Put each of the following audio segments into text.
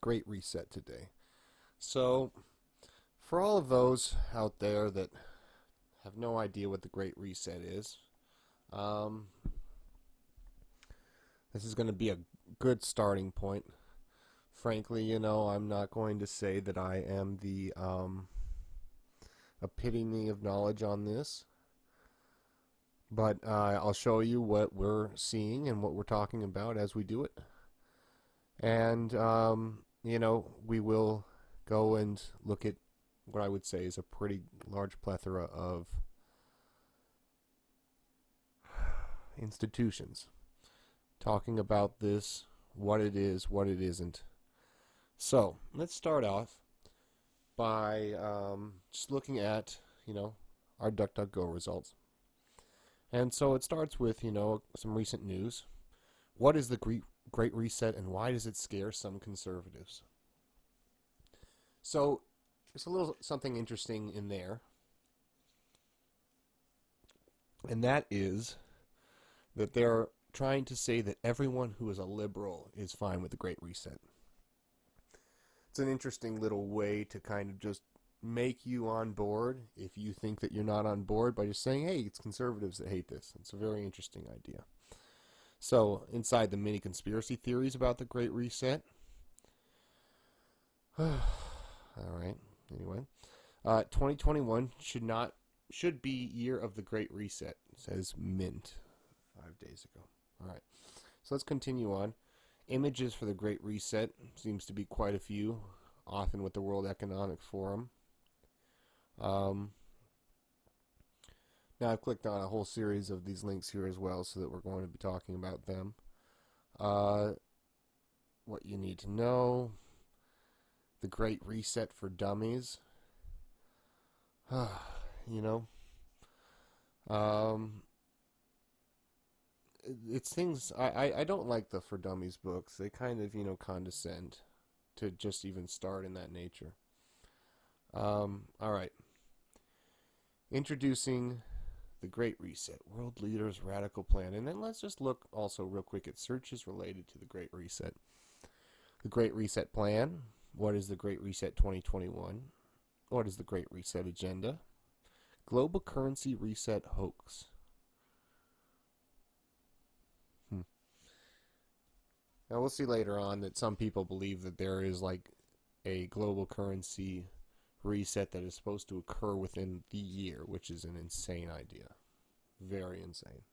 Great Reset today. So, for all of those out there that have no idea what the Great Reset is, this is going to be a good starting point. Frankly, I'm not going to say that I am the epitome of knowledge on this, but I'll show you what we're seeing and what we're talking about as we do it. And, we will go and look at what I would say is a pretty large plethora of institutions talking about this, what it is, what it isn't. So, let's start off by just looking at, our DuckDuckGo results. And so it starts with, some recent news. What is the Great Reset and why does it scare some conservatives? So, there's a little something interesting in there. And that is that they're trying to say that everyone who is a liberal is fine with the Great Reset. It's an interesting little way to kind of just make you on board if you think that you're not on board by just saying, hey, it's conservatives that hate this. It's a very interesting idea. So, inside the mini conspiracy theories about the Great Reset. All right. Anyway, 2021 should be year of the Great Reset, says Mint 5 days ago. All right. So let's continue on. Images for the Great Reset seems to be quite a few, often with the World Economic Forum. Now I've clicked on a whole series of these links here as well, so that we're going to be talking about them. What you need to know. The Great Reset for Dummies. It's things, I don't like the For Dummies books. They kind of, condescend to just even start in that nature. Alright. Introducing the Great Reset, World Leaders' Radical Plan. And then let's just look also real quick at searches related to the Great Reset. The Great Reset Plan. What is the Great Reset 2021? What is the Great Reset Agenda? Global Currency Reset Hoax. Now we'll see later on that some people believe that there is like a global currency reset that is supposed to occur within the year, which is an insane idea. Very insane.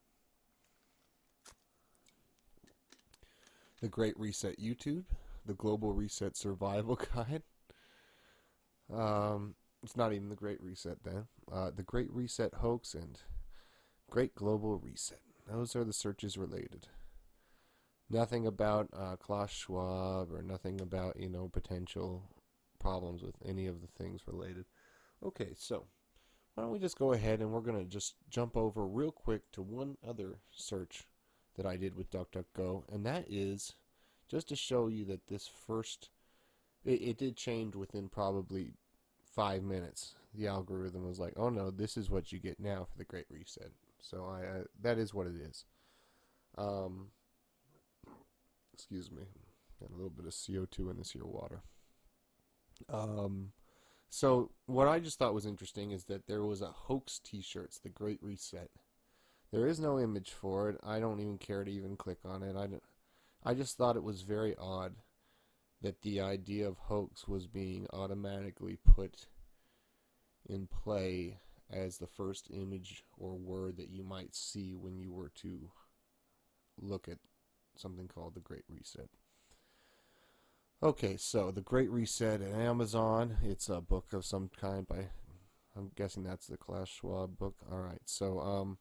The Great Reset YouTube, the Global Reset Survival Guide. It's not even the Great Reset then. The Great Reset Hoax and Great Global Reset. Those are the searches related. Nothing about Klaus Schwab or nothing about, potential problems with any of the things related. Okay, so why don't we just go ahead and we're going to just jump over real quick to one other search that I did with DuckDuckGo, and that is just to show you that this first, it did change within probably 5 minutes. The algorithm was like, oh no, this is what you get now for the Great Reset. So that is what it is. Excuse me, got a little bit of CO2 in this here water. So what I just thought was interesting is that there was a hoax t-shirts, the Great Reset. There is no image for it. I don't even care to even click on it. I just thought it was very odd that the idea of hoax was being automatically put in play as the first image or word that you might see when you were to look at something called the Great Reset. Okay, so the Great Reset at Amazon. It's a book of some kind by, I'm guessing that's the Klaus Schwab book. Alright, so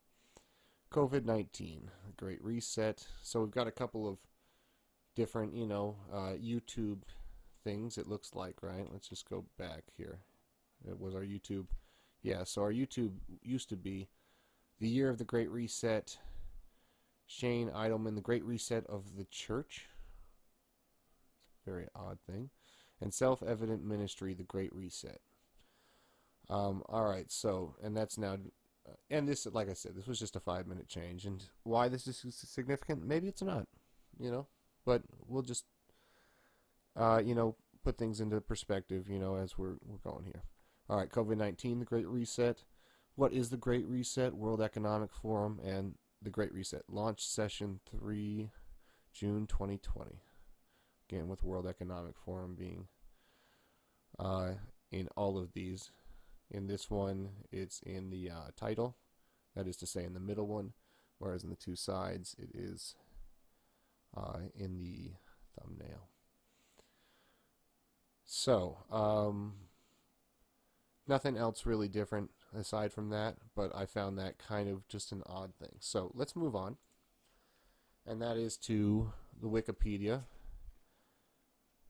COVID-19, the Great Reset. So we've got a couple of different, YouTube things, it looks like, right? Let's just go back here. It was our YouTube. Yeah, so our YouTube used to be the year of the Great Reset. Shane Idleman, the Great Reset of the Church. Very odd thing. And Self-Evident Ministry, the Great Reset. Alright, so, and that's now, and this, like I said, this was just a 5-minute change. And why this is significant? Maybe it's not, but we'll just put things into perspective, as we're going here. All right, COVID-19, the Great Reset. What is the Great Reset? World Economic Forum and the Great Reset. Launch session 3, June 2020. Again, with World Economic Forum being in all of these. In this one, it's in the title. That is to say, in the middle one. Whereas in the two sides, it is in the thumbnail. So, nothing else really different aside from that, but I found that kind of just an odd thing. So let's move on, and that is to the Wikipedia.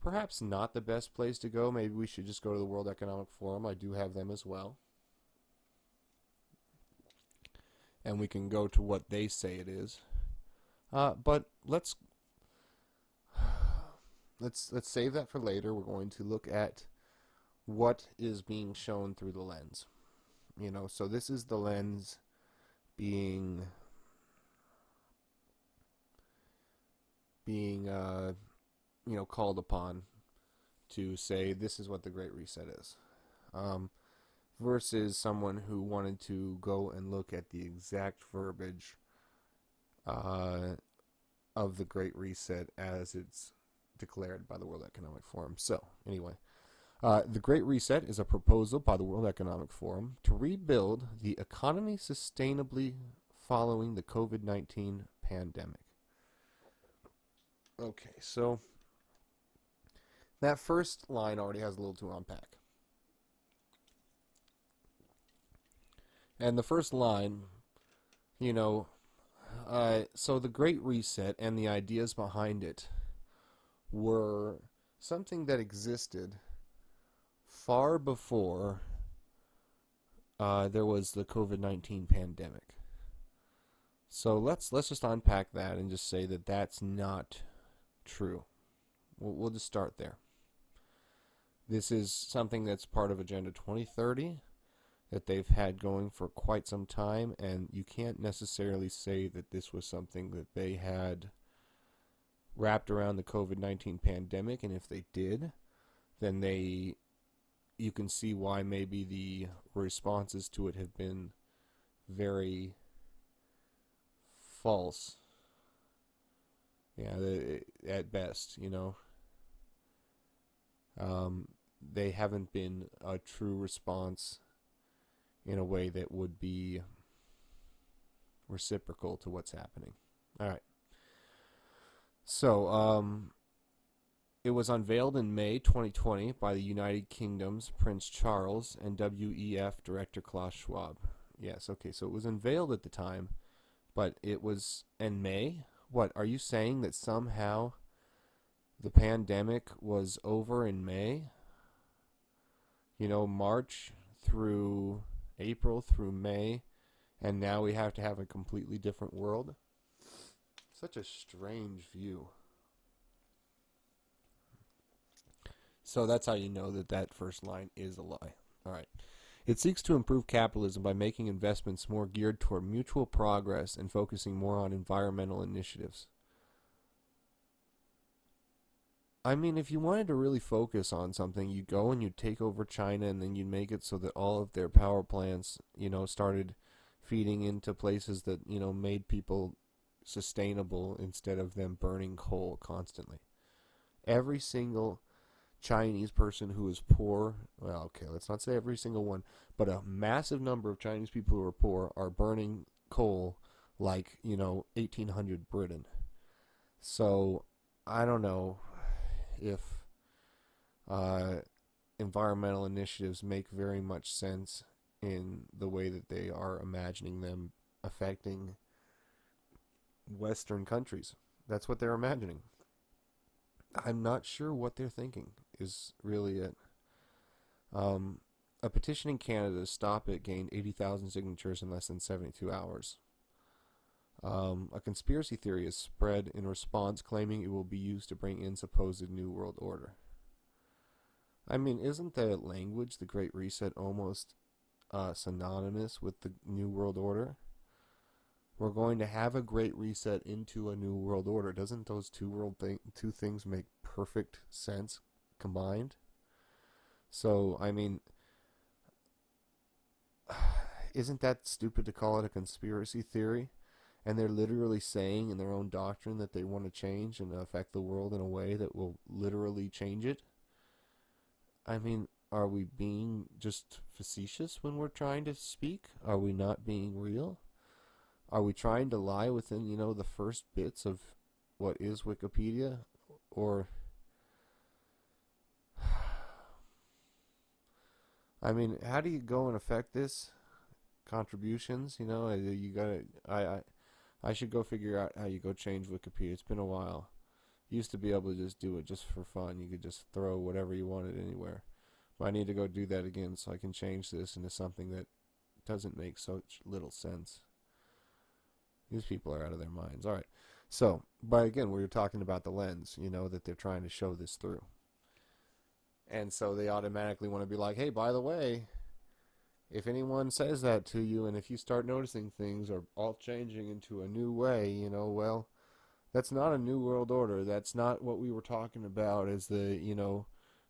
Perhaps not the best place to go. Maybe we should just go to the World Economic Forum. I do have them as well. And we can go to what they say it is. But let's save that for later. We're going to look at what is being shown through the lens. So this is the lens being called upon to say this is what the Great Reset is, versus someone who wanted to go and look at the exact verbiage of the Great Reset as it's declared by the World Economic Forum. So, anyway, the Great Reset is a proposal by the World Economic Forum to rebuild the economy sustainably following the COVID-19 pandemic. Okay, so that first line already has a little to unpack. And the first line, so the Great Reset and the ideas behind it were something that existed far before there was the COVID-19 pandemic. So let's just unpack that and just say that that's not true. We'll just start there. This is something that's part of Agenda 2030 that they've had going for quite some time, and you can't necessarily say that this was something that they had wrapped around the COVID-19 pandemic, and if they did, then you can see why maybe the responses to it have been very false. Yeah, at best, they haven't been a true response in a way that would be reciprocal to what's happening. All right. So, it was unveiled in May 2020 by the United Kingdom's Prince Charles and WEF Director Klaus Schwab. Yes, okay, so it was unveiled at the time, but it was in May? What, are you saying that somehow the pandemic was over in May? March through April through May, and now we have to have a completely different world? Such a strange view. So that's how you know that first line is a lie. All right. It seeks to improve capitalism by making investments more geared toward mutual progress and focusing more on environmental initiatives. I mean, if you wanted to really focus on something, you'd go and you'd take over China, and then you'd make it so that all of their power plants, started feeding into places that, made people sustainable instead of them burning coal constantly. Every single Chinese person who is poor, well, okay, let's not say every single one, but a massive number of Chinese people who are poor are burning coal like, 1800 Britain. So, I don't know if environmental initiatives make very much sense in the way that they are imagining them affecting Western countries. That's what they're imagining. I'm not sure what they're thinking is really it. A petition in Canada to stop it gained 80,000 signatures in less than 72 hours. A conspiracy theory is spread in response, claiming it will be used to bring in supposed New World Order. I mean, isn't the language, the Great Reset, almost synonymous with the New World Order? we're going to have a great reset into a new world order. Doesn't those two things make perfect sense combined? So, I mean, isn't that stupid to call it a conspiracy theory? And they're literally saying in their own doctrine that they want to change and affect the world in a way that will literally change it. I mean, are we being just facetious when we're trying to speak? Are we not being real? Are we trying to lie within, the first bits of what is Wikipedia? Or, I mean, how do you go and affect this? Contributions, you gotta, I should go figure out how you go change Wikipedia. It's been a while. You used to be able to just do it just for fun. You could just throw whatever you wanted anywhere. But I need to go do that again so I can change this into something that doesn't make such little sense. These people are out of their minds. All right. So, but again, we were talking about the lens, that they're trying to show this through. And so they automatically want to be like, hey, by the way, if anyone says that to you, and if you start noticing things are all changing into a new way, well, that's not a new world order. That's not what we were talking about as the,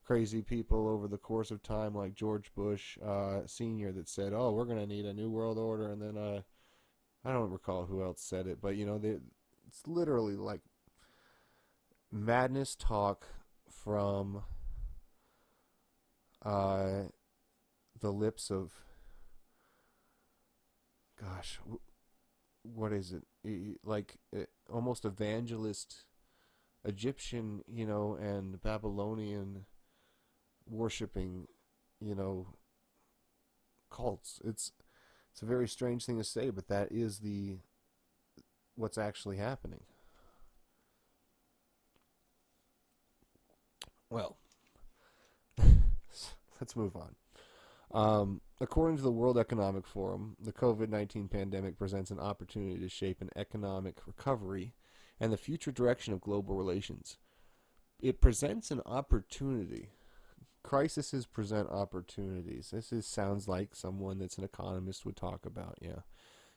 crazy people over the course of time like George Bush Sr. that said, oh, we're going to need a new world order. And then I don't recall who else said it, but, it's literally like madness talk from the lips of, gosh, what is it? Like almost evangelist Egyptian, and Babylonian worshipping, cults. It's a very strange thing to say, but that is what's actually happening. Well, let's move on. According to the World Economic Forum, the COVID-19 pandemic presents an opportunity to shape an economic recovery and the future direction of global relations. It presents an opportunity. Crises present opportunities. This sounds like someone that's an economist would talk about, yeah.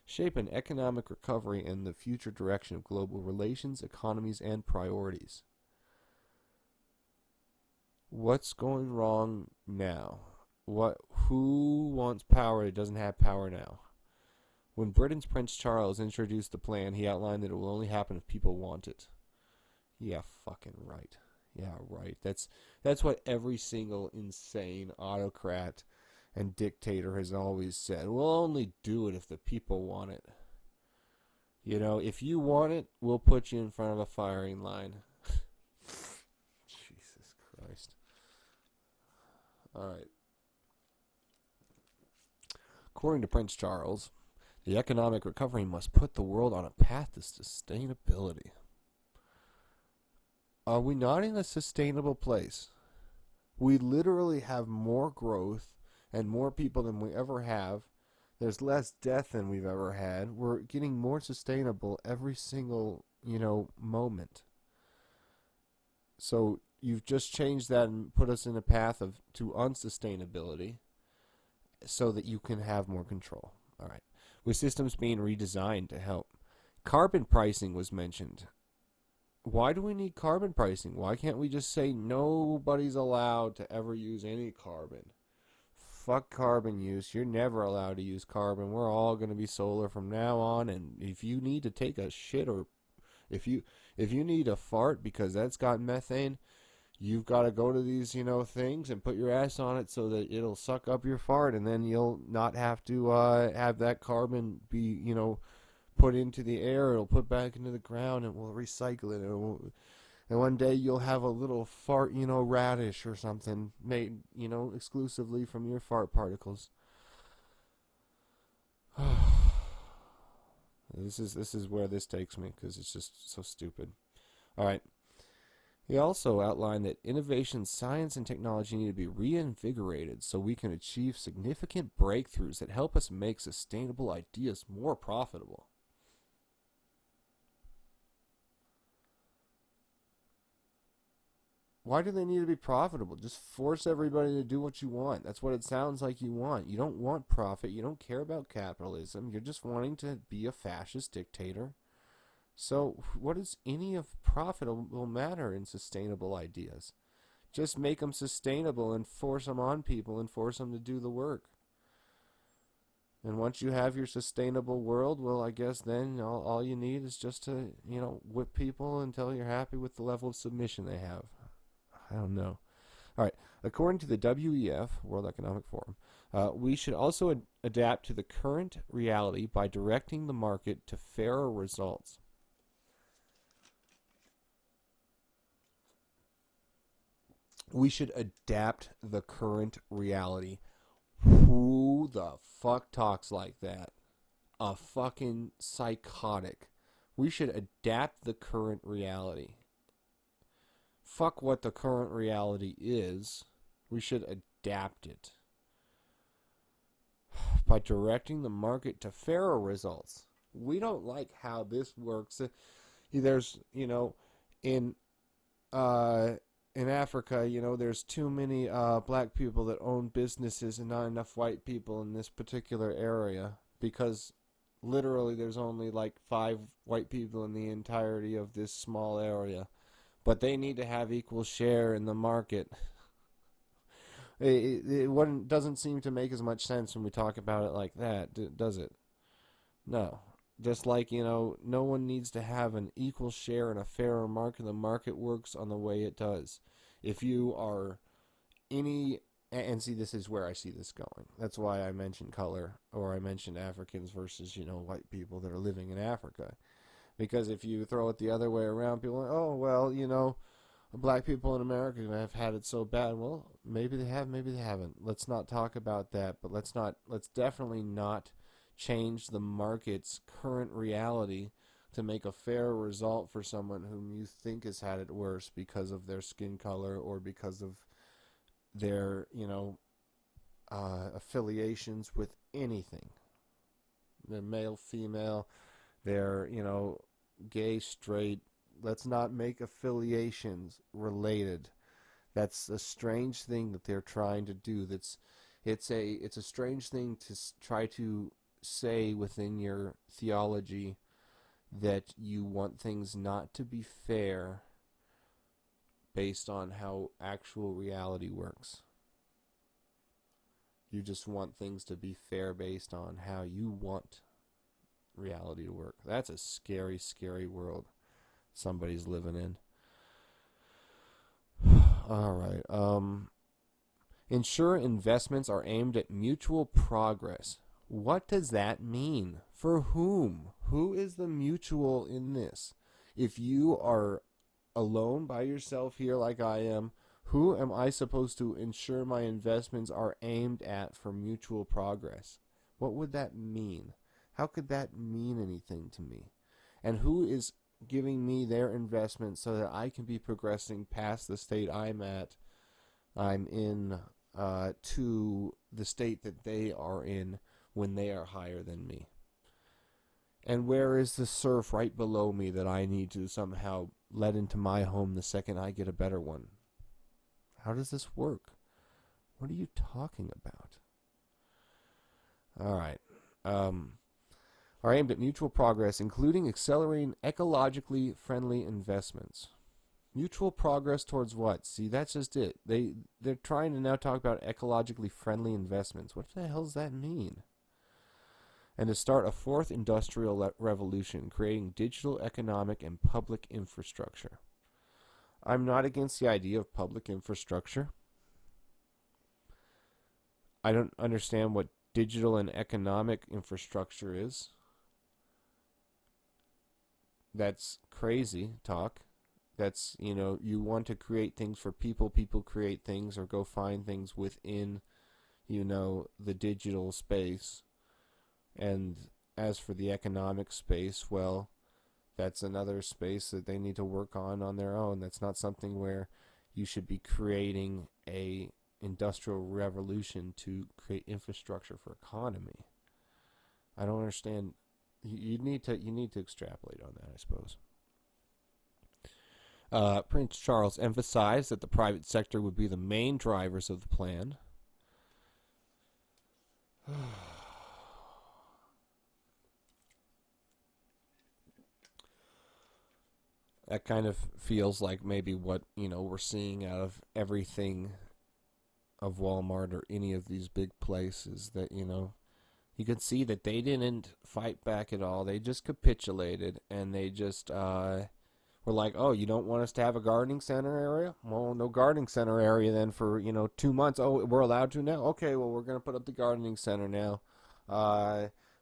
Shape an economic recovery and the future direction of global relations, economies, and priorities. What's going wrong now? Who wants power that doesn't have power now? When Britain's Prince Charles introduced the plan, he outlined that it will only happen if people want it. Yeah, fucking right. Yeah, right. That's what every single insane autocrat and dictator has always said. We'll only do it if the people want it. If you want it, we'll put you in front of a firing line. Jesus Christ. All right. According to Prince Charles, the economic recovery must put the world on a path to sustainability. Are we not in a sustainable place? We literally have more growth and more people than we ever have. There's less death than we've ever had. We're getting more sustainable every single, moment. So you've just changed that and put us in a path to unsustainability so that you can have more control. All right. With systems being redesigned to help. Carbon pricing was mentioned. Why do we need carbon pricing? Why can't we just say nobody's allowed to ever use any carbon? Fuck carbon use. You're never allowed to use carbon. We're all going to be solar from now on. And if you need to take a shit or if you need a fart because that's got methane, you've got to go to these, things and put your ass on it so that it'll suck up your fart, and then you'll not have to have that carbon be, put into the air. It'll put back into the ground, and we'll recycle it. And one day you'll have a little fart, radish or something made, exclusively from your fart particles. This is where this takes me because it's just so stupid. All right. He also outlined that innovation, science, and technology need to be reinvigorated so we can achieve significant breakthroughs that help us make sustainable ideas more profitable. Why do they need to be profitable? Just force everybody to do what you want. That's what it sounds like you want. You don't want profit. You don't care about capitalism. You're just wanting to be a fascist dictator. So what does any of profitable matter in sustainable ideas? Just make them sustainable and force them on people and force them to do the work. And once you have your sustainable world, well, I guess then all you need is just to, whip people until you're happy with the level of submission they have. I don't know. All right. According to the WEF, World Economic Forum, we should also adapt to the current reality by directing the market to fairer results. We should adapt the current reality. Who the fuck talks like that? A fucking psychotic. We should adapt the current reality. Fuck what the current reality is. We should adapt it. By directing the market to fairer results. We don't like how this works. There's, in Africa, there's too many black people that own businesses and not enough white people in this particular area because literally there's only like 5 white people in the entirety of this small area. But they need to have equal share in the market. It doesn't seem to make as much sense when we talk about it like that, does it? No. Just like, no one needs to have an equal share in a fairer market. The market works on the way it does. If you are and see, this is where I see this going. That's why I mentioned color, or I mentioned Africans versus, white people that are living in Africa. Because if you throw it the other way around, people are like, oh, well, black people in America have had it so bad. Well, maybe they have, maybe they haven't. Let's not talk about that, but let's definitely not change the market's current reality to make a fair result for someone whom you think has had it worse because of their skin color or because of their, affiliations with anything. They're male, female, they're, gay, straight. Let's not make affiliations related. That's a strange thing that they're trying to do. It's a strange thing to try to say within your theology that you want things not to be fair based on how actual reality works. You just want things to be fair based on how you want reality to work. That's a scary, scary world somebody's living in. All right. Ensure investments are aimed at mutual progress. What does that mean? For whom? Who is the mutual in this? If you are alone by yourself here like I am, who am I supposed to ensure my investments are aimed at for mutual progress? What would that mean? How could that mean anything to me? And who is giving me their investment so that I can be progressing past the state I'm in, to the state that they are in when they are higher than me? And where is the serf right below me that I need to somehow let into my home the second I get a better one? How does this work? What are you talking about? All right. Are aimed at mutual progress, including accelerating ecologically friendly investments. Mutual progress towards what? See, that's just it. They're trying to now talk about ecologically friendly investments. What the hell does that mean? And to start a fourth industrial revolution, creating digital economic and public infrastructure. I'm not against the idea of public infrastructure. I don't understand what digital and economic infrastructure is. That's crazy talk. That's, you want to create things for people. People create things or go find things within, the digital space. And as for the economic space, well, that's another space that they need to work on their own. That's not something where you should be creating a industrial revolution to create infrastructure for economy. I don't understand. You need to extrapolate on that, I suppose. Prince Charles emphasized that the private sector would be the main drivers of the plan. That kind of feels like maybe what, we're seeing out of everything of Walmart or any of these big places that, you could see that they didn't fight back at all. They just capitulated, and they just were like, oh, you don't want us to have a gardening center area? Well, no gardening center area then for, 2 months. Oh, we're allowed to now? Okay, well, we're going to put up the gardening center now.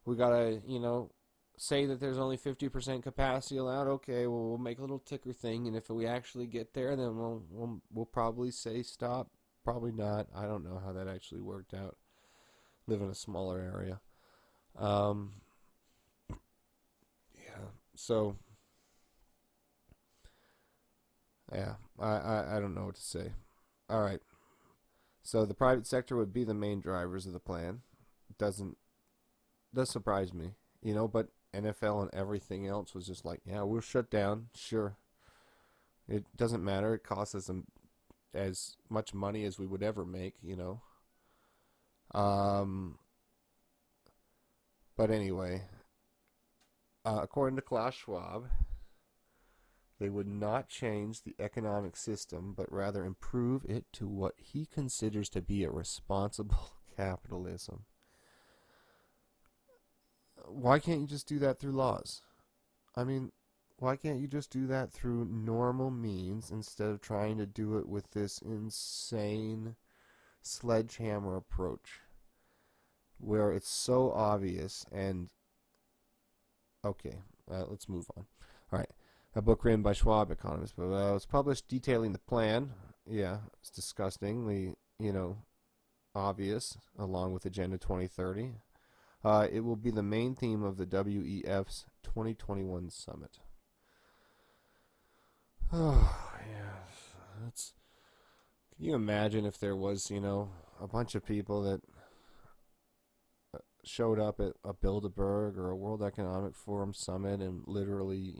We got to, say that there's only 50% capacity allowed. Okay, well, we'll make a little ticker thing, and if we actually get there, then we'll probably say stop. Probably not. I don't know how that actually worked out. Live in a smaller area. Yeah. So, yeah, I don't know what to say. All right. So the private sector would be the main drivers of the plan. Does surprise me, but NFL and everything else was just like, yeah, we'll shut down. Sure. It doesn't matter. It costs us as much money as we would ever make, But anyway, according to Klaus Schwab, they would not change the economic system, but rather improve it to what he considers to be a responsible capitalism. Why can't you just do that through laws? I mean, why can't you just do that through normal means instead of trying to do it with this insane sledgehammer approach where it's so obvious and... Okay, let's move on. All right. A book written by Schwab economist, but it was published detailing the plan. Yeah, it's disgustingly, obvious, along with Agenda 2030. It will be the main theme of the WEF's 2021 summit. Oh, yeah. Can you imagine if there was, a bunch of people that showed up at a Bilderberg or a World Economic Forum summit and literally,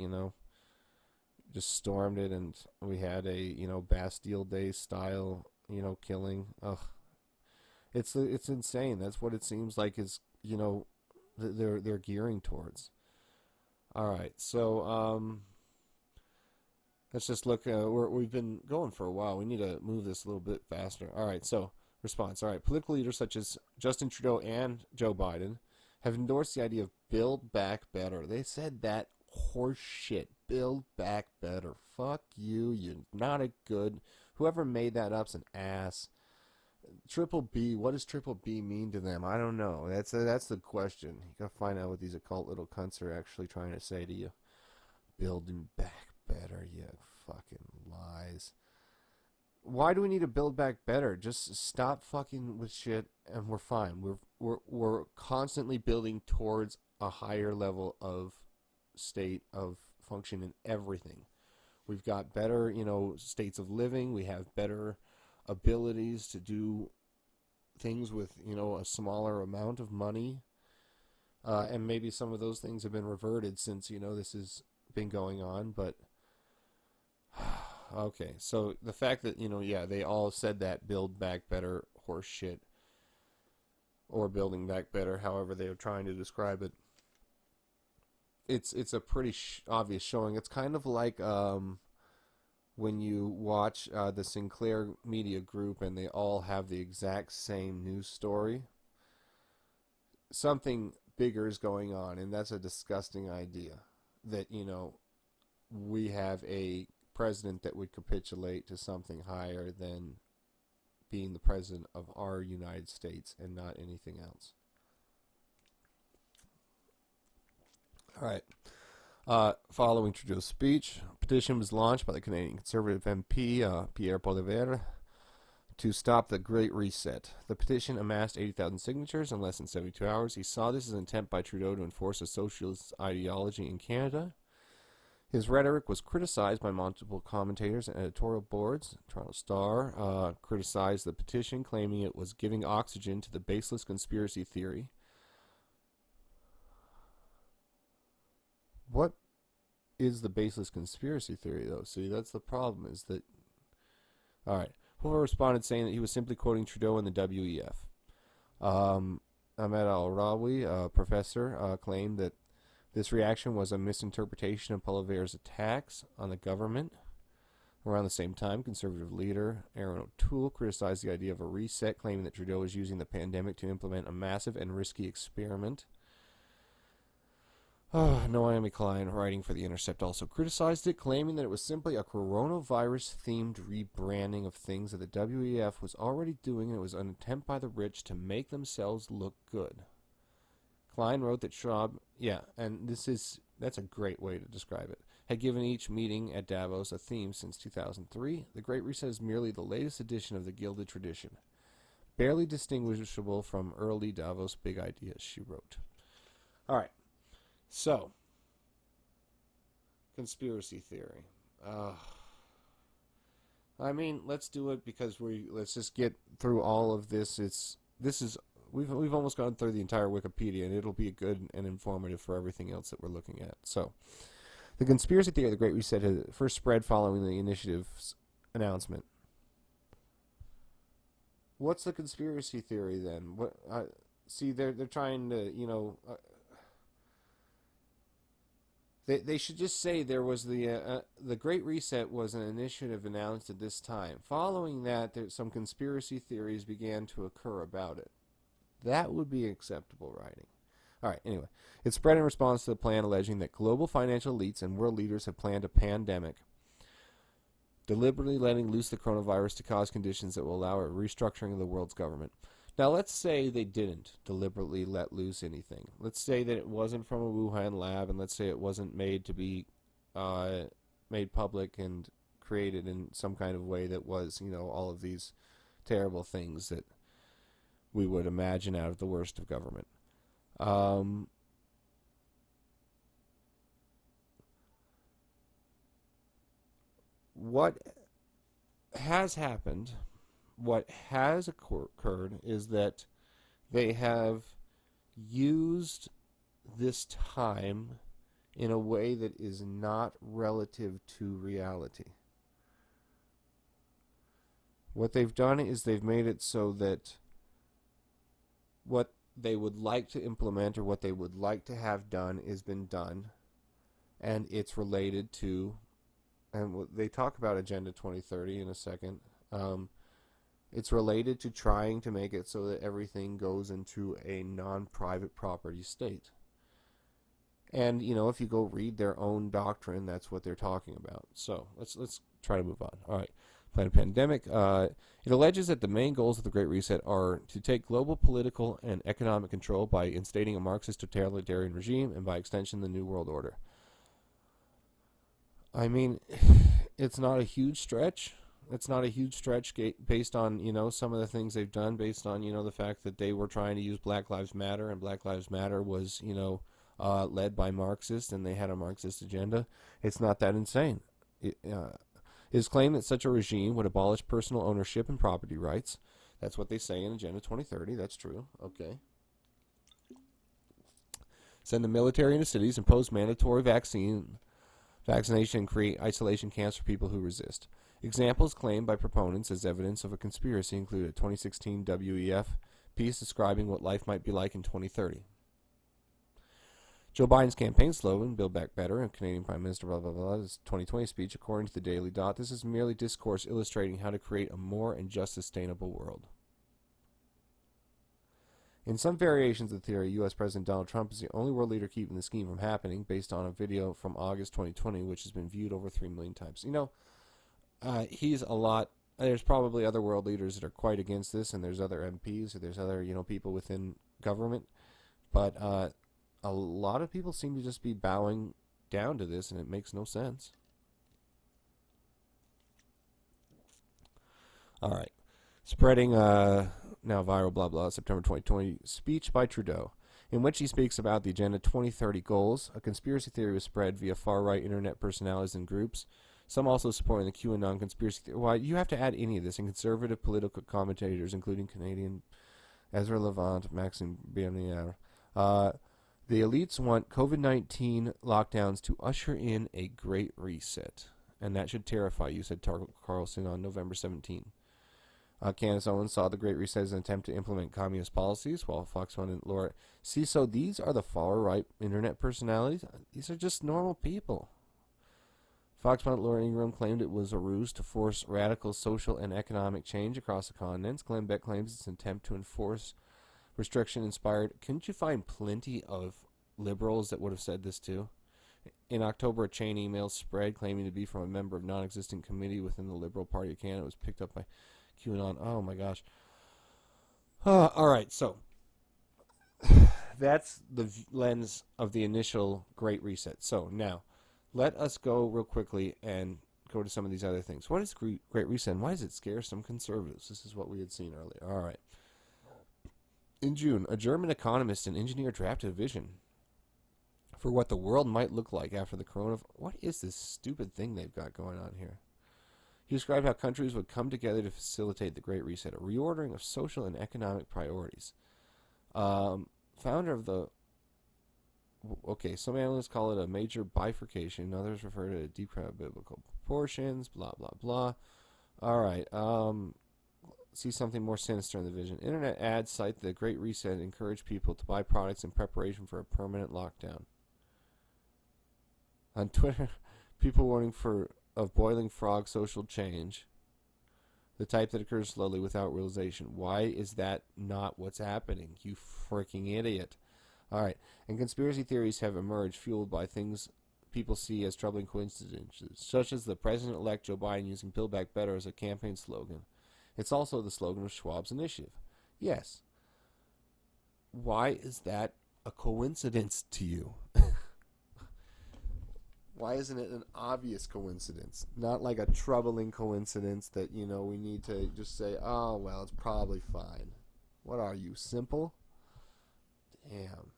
just stormed it, and we had a, Bastille Day style, killing. Ugh. It's insane. That's what it seems like is, they're gearing towards. All right, so let's just look. We've been going for a while. We need to move this a little bit faster. All right, so response. All right, political leaders such as Justin Trudeau and Joe Biden have endorsed the idea of build back better. They said that horse shit. Build back better. Fuck you. You're not a good. Whoever made that up's an ass. Triple B. What does triple B mean to them? I don't know. That's the question. You gotta find out what these occult little cunts are actually trying to say to you. Building back better. You fucking lies. Why do we need to build back better? Just stop fucking with shit, and we're fine. We're constantly building towards a higher level of state of function in everything. We've got better, states of living. We have better abilities to do things with, a smaller amount of money. And maybe some of those things have been reverted since, this has been going on. But, okay. So the fact that, they all said that build back better horse shit. Or building back better, however they are trying to describe it. It's a pretty obvious showing. It's kind of like when you watch the Sinclair Media Group and they all have the exact same news story. Something bigger is going on, and that's a disgusting idea. That, we have a president that would capitulate to something higher than being the president of our United States and not anything else. All right. Following Trudeau's speech, a petition was launched by the Canadian Conservative MP Pierre Poilievre to stop the Great Reset. The petition amassed 80,000 signatures in less than 72 hours. He saw this as an attempt by Trudeau to enforce a socialist ideology in Canada. His rhetoric was criticized by multiple commentators and editorial boards. Toronto Star criticized the petition, claiming it was giving oxygen to the baseless conspiracy theory. What is the baseless conspiracy theory, though. See, that's the problem, is that... All right. Hoover responded saying that he was simply quoting Trudeau and the WEF. Ahmed Al-Rawi, a professor, claimed that this reaction was a misinterpretation of Poilievre's attacks on the government. Around the same time, conservative leader Aaron O'Toole criticized the idea of a reset, claiming that Trudeau was using the pandemic to implement a massive and risky experiment. Naomi Klein, writing for The Intercept, also criticized it, claiming that it was simply a coronavirus-themed rebranding of things that the WEF was already doing, and it was an attempt by the rich to make themselves look good. Klein wrote that Schwab, and that's a great way to describe it, had given each meeting at Davos a theme since 2003. The Great Reset is merely the latest edition of the Gilded Tradition, barely distinguishable from early Davos big ideas, she wrote. All right. So, conspiracy theory. I mean, let's do it because let's just get through all of this. We've almost gone through the entire Wikipedia, and it'll be good and informative for everything else that we're looking at. So, the conspiracy theory of the Great Reset had first spread following the initiative's announcement. What's the conspiracy theory then? They're trying to, They should just say there was the Great Reset was an initiative announced at this time. Following that, some conspiracy theories began to occur about it. That would be acceptable writing. All right, anyway. It spread in response to the plan alleging that global financial elites and world leaders have planned a pandemic, deliberately letting loose the coronavirus to cause conditions that will allow a restructuring of the world's government. Now, let's say they didn't deliberately let loose anything. Let's say that it wasn't from a Wuhan lab, and let's say it wasn't made to be made public and created in some kind of way that was, all of these terrible things that we would imagine out of the worst of government. What has happened... What has occurred is that they have used this time in a way that is not relative to reality. What they've done is they've made it so that what they would like to implement or what they would like to have done has been done, and it's related to, and they talk about Agenda 2030 in a second, it's related to trying to make it so that everything goes into a non-private property state. And, if you go read their own doctrine, that's what they're talking about. So, let's try to move on. All right. Plan pandemic. It alleges that the main goals of the Great Reset are to take global political and economic control by instating a Marxist totalitarian regime and, by extension, the New World Order. I mean, it's not a huge stretch. It's not a huge stretch based on, some of the things they've done, based on, the fact that they were trying to use Black Lives Matter, and Black Lives Matter was, led by Marxists, and they had a Marxist agenda. It's not that insane. It is claimed that such a regime would abolish personal ownership and property rights. That's what they say in Agenda 2030. That's true. Okay. Send the military into cities, impose mandatory vaccination, and create isolation camps for people who resist. Examples claimed by proponents as evidence of a conspiracy include a 2016 WEF piece describing what life might be like in 2030. Joe Biden's campaign slogan, Build Back Better, and Canadian Prime Minister blah, blah, blah, his 2020 speech, according to the Daily Dot. This is merely discourse illustrating how to create a more and just sustainable world. In some variations of the theory, U.S. President Donald Trump is the only world leader keeping the scheme from happening, based on a video from August 2020, which has been viewed over 3 million times. He's a lot. There's probably other world leaders that are quite against this, and there's other MPs, or there's other, people within government. But a lot of people seem to just be bowing down to this, and it makes no sense. All right. Spreading now viral blah blah September 2020 speech by Trudeau, in which he speaks about the Agenda 2030 goals. A conspiracy theory was spread via far-right internet personalities and groups, some also supporting the QAnon conspiracy theory. Why, you have to add any of this, and conservative political commentators, including Canadian Ezra Levant, Maxime Bernier, The elites want COVID-19 lockdowns to usher in a great reset. And that should terrify you, said Carlson on November 17. Candace Owens saw the Great Reset as an attempt to implement communist policies, while Fox One and Laura... See, so these are the far-right internet personalities? These are just normal people. Fox One Laura Ingraham claimed it was a ruse to force radical social and economic change across the continents. Glenn Beck claims it's an attempt to enforce restriction-inspired... Couldn't you find plenty of liberals that would have said this too? In October, a chain email spread claiming to be from a member of non-existent committee within the Liberal Party of Canada. It was picked up by QAnon. Oh my gosh. All right, so that's the lens of the initial Great Reset. So now, let us go real quickly and go to some of these other things. What is Great Reset and why does it scare some conservatives? This is what we had seen earlier. All right. In June, a German economist and engineer drafted a vision for what the world might look like after the coronavirus. What is this stupid thing they've got going on here? He described how countries would come together to facilitate the Great Reset, a reordering of social and economic priorities. Founder of the... Okay, some analysts call it a major bifurcation. Others refer to a deep cut of biblical proportions, blah, blah, blah. All right, see something more sinister in the vision. Internet ads cite the Great Reset encourage people to buy products in preparation for a permanent lockdown. On Twitter, people warning of boiling frog social change, the type that occurs slowly without realization. Why is that not what's happening, you freaking idiot? All right, and conspiracy theories have emerged fueled by things people see as troubling coincidences, such as the President-elect Joe Biden using Build Back Better as a campaign slogan. It's also the slogan of Schwab's initiative. Yes. Why is that a coincidence to you? Why isn't it an obvious coincidence? Not like a troubling coincidence that, we need to just say, oh, well, it's probably fine. What are you, simple? Damn.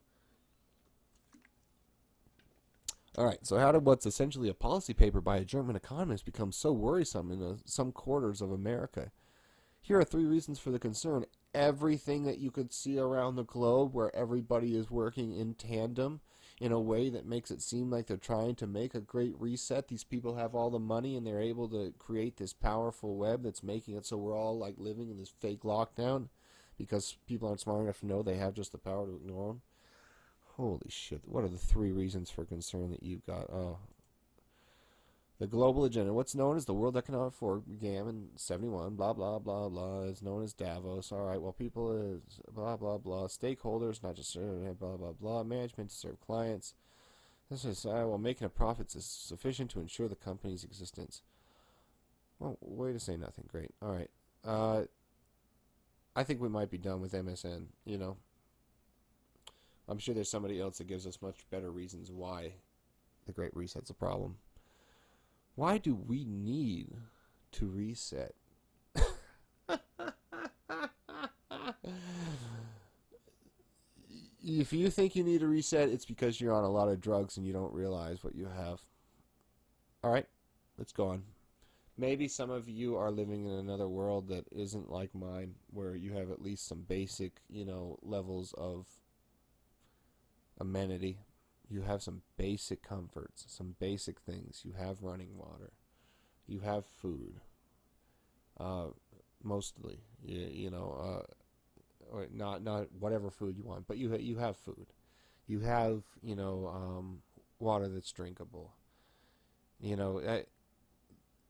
All right, so how did what's essentially a policy paper by a German economist become so worrisome in some quarters of America? Here are 3 reasons for the concern. Everything that you could see around the globe where everybody is working in tandem in a way that makes it seem like they're trying to make a great reset. These people have all the money and they're able to create this powerful web that's making it so we're all like living in this fake lockdown because people aren't smart enough to know they have just the power to ignore them. Holy shit. What are the 3 reasons for concern that you've got? Oh. The global agenda. What's known as the World Economic Forum began in 71, blah, blah, blah, blah. It's known as Davos. All right, well, people is blah, blah, blah. Stakeholders, not just blah, blah, blah. Management to serve clients. This is, well, making a profit is sufficient to ensure the company's existence. Well, way to say nothing. Great. All right. I think we might be done with MSN, I'm sure there's somebody else that gives us much better reasons why the Great Reset's a problem. Why do we need to reset? If you think you need a reset, it's because you're on a lot of drugs and you don't realize what you have. All right, let's go on. Maybe some of you are living in another world that isn't like mine, where you have at least some basic, levels of amenity. You have some basic comforts, some basic things. You have running water. You have food. Mostly, or not whatever food you want, but you have food. You have, water that's drinkable.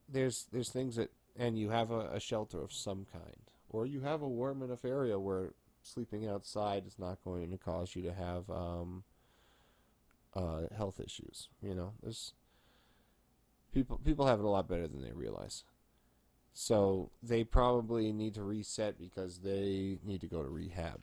There's things that, and you have a shelter of some kind, or you have a warm enough area where sleeping outside is not going to cause you to have health issues. There's people have it a lot better than they realize. So they probably need to reset because they need to go to rehab.